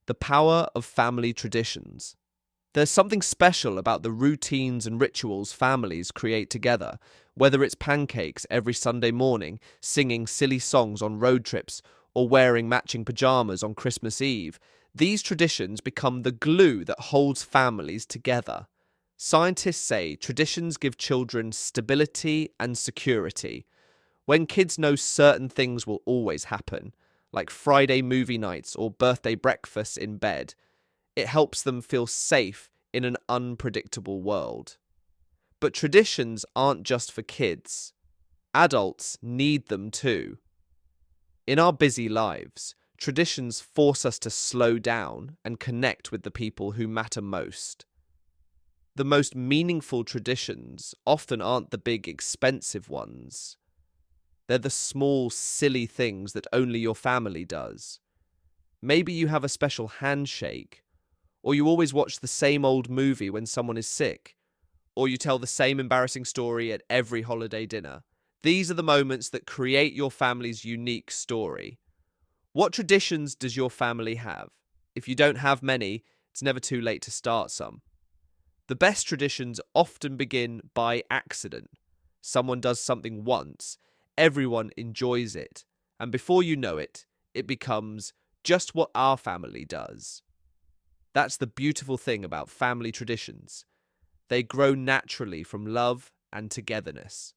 The power of family traditions. There's something special about the routines and rituals families create together, whether it's pancakes every Sunday morning, singing silly songs on road trips, or wearing matching pajamas on Christmas Eve. These traditions become the glue that holds families together. Scientists say traditions give children stability and security. When kids know certain things will always happen, like Friday movie nights or birthday breakfasts in bed, it helps them feel safe in an unpredictable world. But traditions aren't just for kids. Adults need them too. In our busy lives, traditions force us to slow down and connect with the people who matter most. The most meaningful traditions often aren't the big, expensive ones. They're the small, silly things that only your family does. Maybe you have a special handshake, or you always watch the same old movie when someone is sick, or you tell the same embarrassing story at every holiday dinner. These are the moments that create your family's unique story. What traditions does your family have? If you don't have many, it's never too late to start some. The best traditions often begin by accident. Someone does something once, everyone enjoys it, and before you know it, it becomes just what our family does. That's the beautiful thing about family traditions. They grow naturally from love and togetherness.